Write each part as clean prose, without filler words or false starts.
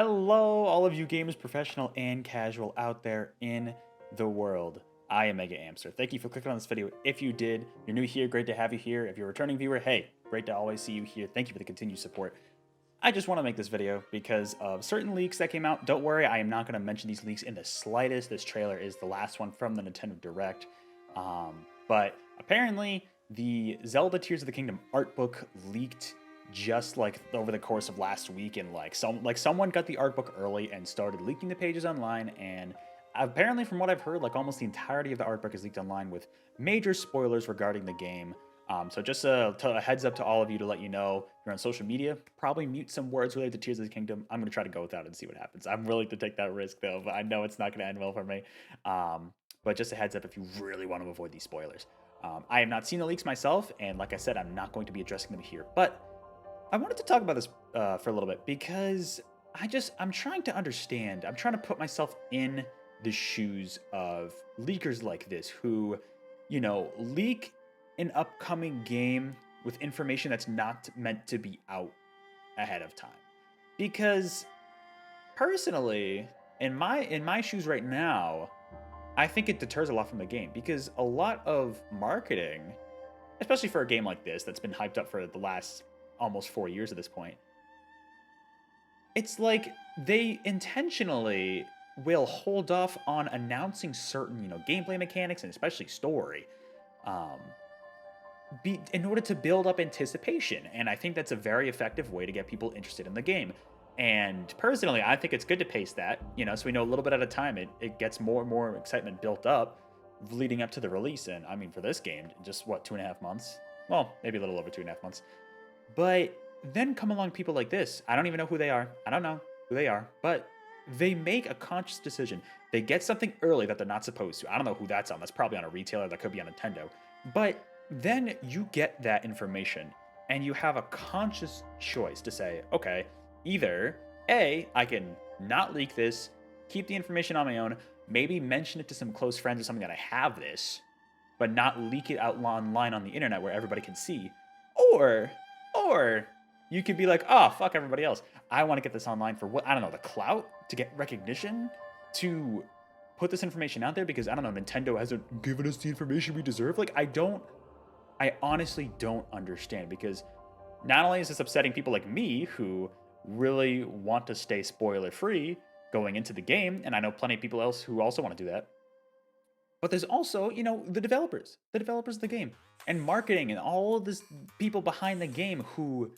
Hello, all of you gamers, professional and casual out there in the world. I am MegaAmpster. Thank you for clicking on this video. If you did, you're new here, great to have you here. If you're a returning viewer, hey, great to always see you here. Thank you for the continued support. I just want to make this video because of certain leaks that came out. Don't worry, I am not going to mention these leaks in the slightest. This trailer is the last one from the Nintendo Direct. But apparently, the Zelda Tears of the Kingdom art book leaked just like over the course of last week, and someone got the art book early and started leaking the pages online, and apparently from what I've heard, like almost the entirety of the art book is leaked online with major spoilers regarding the game. So just a heads up to all of you to let you know, if you're on social media, probably mute some words related to Tears of the Kingdom. I'm going to try to go without it and see what happens. I'm willing to take that risk though, but I know it's not going to end well for me. But just a heads up if you really want to avoid these spoilers. I have not seen the leaks myself, and like I said, I'm not going to be addressing them here, but I wanted to talk about this for a little bit because I'm trying to understand. I'm trying to put myself in the shoes of leakers like this who, leak an upcoming game with information that's not meant to be out ahead of time. Because personally, in my shoes right now, I think it deters a lot from the game because a lot of marketing, especially for a game like this that's been hyped up for the last almost 4 years at this point, it's like they intentionally will hold off on announcing certain, gameplay mechanics and especially story, um, in order to build up anticipation. And I think that's a very effective way to get people interested in the game. And personally, I think it's good to pace that, so we know a little bit at a time. It gets more and more excitement built up leading up to the release. And I mean, for this game, just what, 2.5 months? Well, maybe a little over 2.5 months. But then come along people like this. I don't even know who they are. I don't know who they are, but they make a conscious decision. They get something early that they're not supposed to. I don't know who that's on. That's probably on a retailer. That could be on Nintendo. But then you get that information and you have a conscious choice to say, okay, either A, I can not leak this, keep the information on my own, maybe mention it to some close friends or something that I have this, but not leak it out online on the internet where everybody can see. Or you could be like, oh, fuck everybody else. I want to get this online for what? I don't know, the clout, to get recognition, to put this information out there because, I don't know, Nintendo hasn't given us the information we deserve. Like, I honestly don't understand, because not only is this upsetting people like me who really want to stay spoiler free going into the game, and I know plenty of people else who also want to do that, but there's also, the developers of the game, and marketing, and all of this people behind the game who,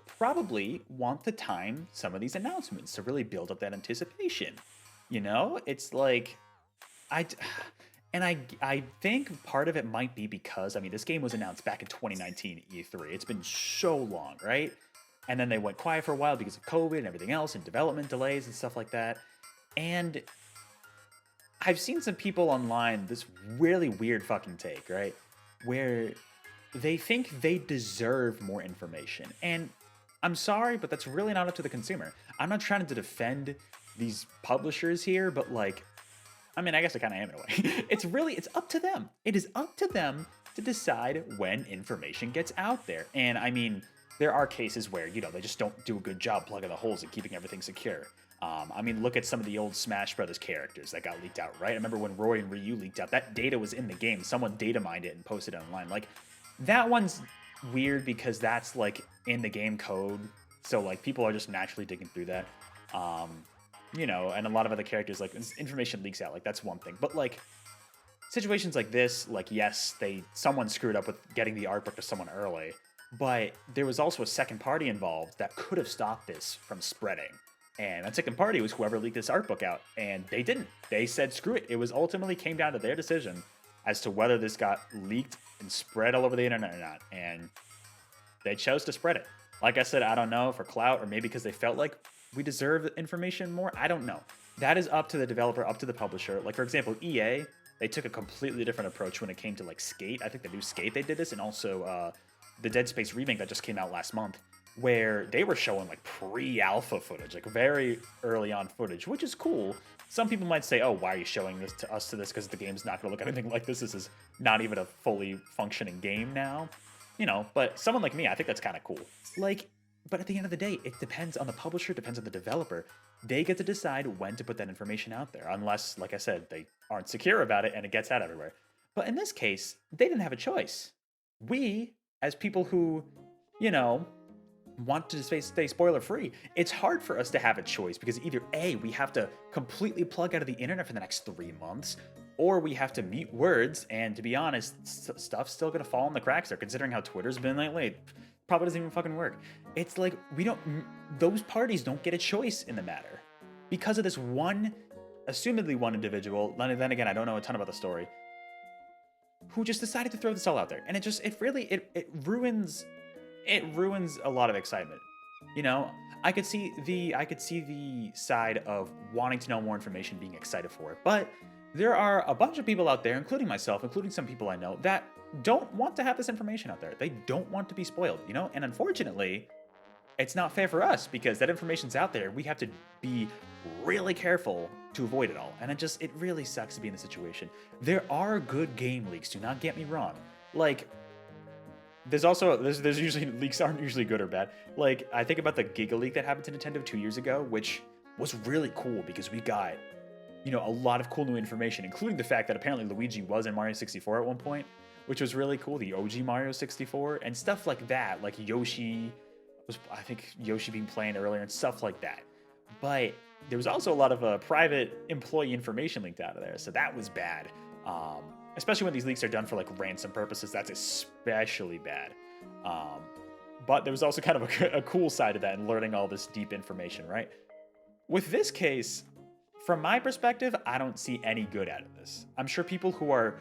probably want to time some of these announcements to really build up that anticipation. It's like, I think part of it might be because, I mean, this game was announced back in 2019 E3. It's been so long, right? And then they went quiet for a while because of COVID and everything else, and development delays and stuff like that. And I've seen some people online, this really weird fucking take, right? Where they think they deserve more information. And I'm sorry, but that's really not up to the consumer. I'm not trying to defend these publishers here, but like, I mean, I guess I kind of am in a way. It's up to them. It is up to them to decide when information gets out there. And I mean, there are cases where, they just don't do a good job plugging the holes and keeping everything secure. I mean, look at some of the old Smash Brothers characters that got leaked out, right? I remember when Roy and Ryu leaked out, that data was in the game. Someone data mined it and posted it online. Like, that one's weird because that's like in the game code. So like people are just naturally digging through that. And a lot of other characters, like, information leaks out, like that's one thing. But like situations like this, like, yes, someone screwed up with getting the art book to someone early, but there was also a second party involved that could have stopped this from spreading. And that second party was whoever leaked this art book out, and they didn't. They said, screw it. It was ultimately came down to their decision as to whether this got leaked and spread all over the internet or not. And they chose to spread it. Like I said, I don't know, for clout, or maybe because they felt like we deserve information more. I don't know. That is up to the developer, up to the publisher. Like, for example, EA, they took a completely different approach when it came to like Skate. I think the new Skate, they did this, and also the Dead Space remake that just came out last month, where they were showing like pre-alpha footage, like very early on footage, which is cool. Some people might say, oh, why are you showing this to us because the game's not going to look anything like this. This is not even a fully functioning game now. But someone like me, I think that's kind of cool. Like, But at the end of the day, it depends on the publisher, depends on the developer. They get to decide when to put that information out there, unless, like I said, they aren't secure about it and it gets out everywhere. But in this case, they didn't have a choice. We, as people who, you know, want to stay spoiler free, it's hard for us to have a choice because either A, we have to completely plug out of the internet for the next 3 months, or we have to mute words. And to be honest, stuff's still gonna fall in the cracks there, considering how Twitter's been lately. Probably doesn't even fucking work. It's like those parties don't get a choice in the matter because of this one, assumedly one individual. Then again, I don't know a ton about the story, who just decided to throw this all out there, and it really ruins a lot of excitement. You know, I could see the side of wanting to know more information, being excited for it, but there are a bunch of people out there, including myself, including some people I know, that don't want to have this information out there. They don't want to be spoiled, you know? And unfortunately, it's not fair for us because that information's out there. We have to be really careful to avoid it all. And it really sucks to be in this situation. There are good game leaks, do not get me wrong. Like, there's usually leaks aren't usually good or bad. Like, I think about the Giga leak that happened to Nintendo 2 years ago, which was really cool because we got, you know, a lot of cool new information, including the fact that apparently Luigi was in Mario 64 at one point, which was really cool. The OG Mario 64 and stuff like that, like I think Yoshi being playing earlier and stuff like that. But there was also a lot of private employee information leaked out of there, so that was bad. Especially when these leaks are done for like ransom purposes, that's especially bad. But there was also kind of a cool side of that and learning all this deep information, right? With this case, from my perspective, I don't see any good out of this. I'm sure people who are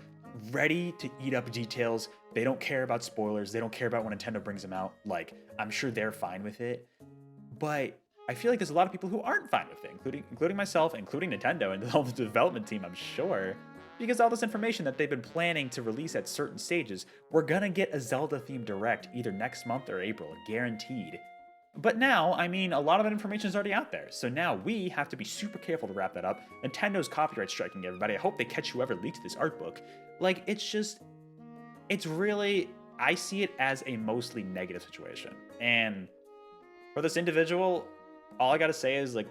ready to eat up details, they don't care about spoilers, they don't care about when Nintendo brings them out, like, I'm sure they're fine with it. But I feel like there's a lot of people who aren't fine with it, including myself, including Nintendo and all the development team, I'm sure. Because all this information that they've been planning to release at certain stages, we're gonna get a Zelda-themed Direct either next month or April, guaranteed. But now, I mean, a lot of that information is already out there, so now we have to be super careful to wrap that up. Nintendo's copyright striking everybody. I hope they catch whoever leaked this art book. Like, it's really, I see it as a mostly negative situation. And for this individual, all I gotta say is, like,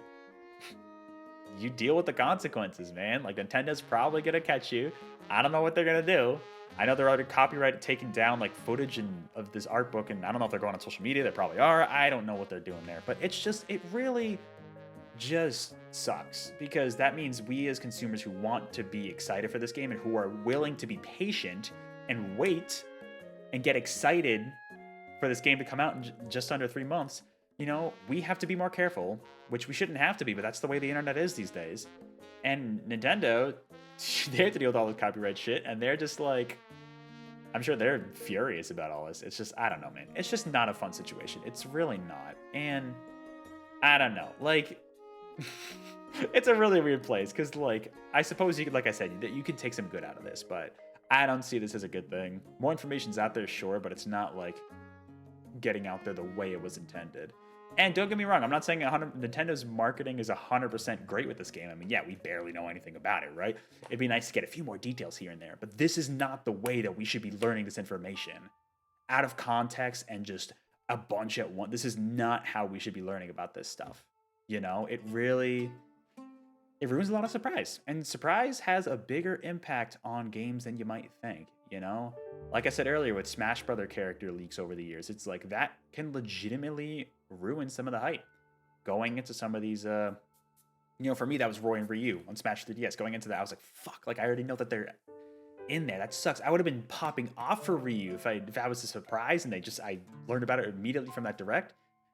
you deal with the consequences, man. Like, Nintendo's probably gonna catch you. I don't know what they're gonna do. I know they're already copyrighted taking down like footage of this art book, and I don't know if they're going on social media. They probably are. I don't know what they're doing there, but it really just sucks because that means we as consumers who want to be excited for this game and who are willing to be patient and wait and get excited for this game to come out in just under 3 months, you know, we have to be more careful, which we shouldn't have to be, but that's the way the internet is these days. And Nintendo, they have to deal with all this copyright shit, and they're just like, I'm sure they're furious about all this. It's just, I don't know, man. It's just not a fun situation. It's really not. And I don't know. Like, it's a really weird place because, like, I suppose you could, like I said, you could take some good out of this, but I don't see this as a good thing. More information's out there, sure, but it's not like getting out there the way it was intended. And don't get me wrong, I'm not saying Nintendo's marketing is 100% great with this game. I mean, yeah, we barely know anything about it, right? It'd be nice to get a few more details here and there, but this is not the way that we should be learning this information. Out of context and just a bunch at once. This is not how we should be learning about this stuff. You know, it ruins a lot of surprise. And surprise has a bigger impact on games than you might think, you know? Like I said earlier with Smash Brother character leaks over the years, it's like that can legitimately ruin some of the hype. Going into some of these, you know, for me, that was Roy and Ryu on Smash 3DS. Going into that, I was like, fuck, like I already know that they're in there. That sucks. I would have been popping off for Ryu if I was a surprise and I learned about it immediately from that direct,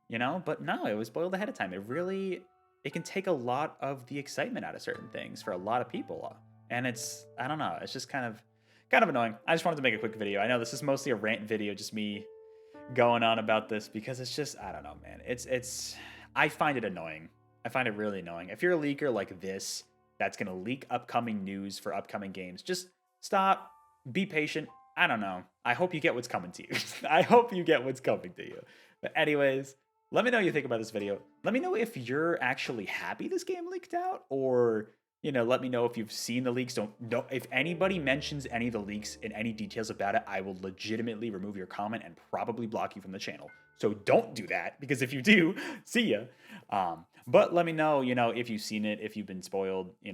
you know? But no, it was spoiled ahead of time. It can take a lot of the excitement out of certain things for a lot of people. And I don't know, it's just kind of annoying. I just wanted to make a quick video. I know this is mostly a rant video, just me going on about this because it's just, I don't know, man. I find it annoying. I find it really annoying. If you're a leaker like this, that's going to leak upcoming news for upcoming games, just stop, be patient. I don't know. I hope you get what's coming to you. I hope you get what's coming to you. But anyways, let me know what you think about this video. Let me know if you're actually happy this game leaked out, or let me know if you've seen the leaks. Don't if anybody mentions any of the leaks and any details about it, I will legitimately remove your comment and probably block you from the channel. So don't do that, because if you do, see ya. But let me know, if you've seen it, if you've been spoiled, let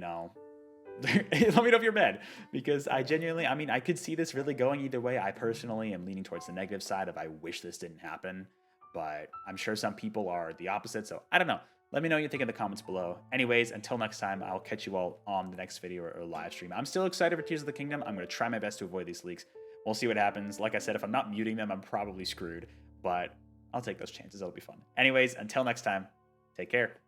me know if you're mad, because I genuinely, I could see this really going either way. I personally am leaning towards the negative side of I wish this didn't happen, but I'm sure some people are the opposite. So I don't know. Let me know what you think in the comments below. Anyways, until next time, I'll catch you all on the next video or live stream. I'm still excited for Tears of the Kingdom. I'm going to try my best to avoid these leaks. We'll see what happens. Like I said, if I'm not muting them, I'm probably screwed, but I'll take those chances. It'll be fun. Anyways, until next time, take care.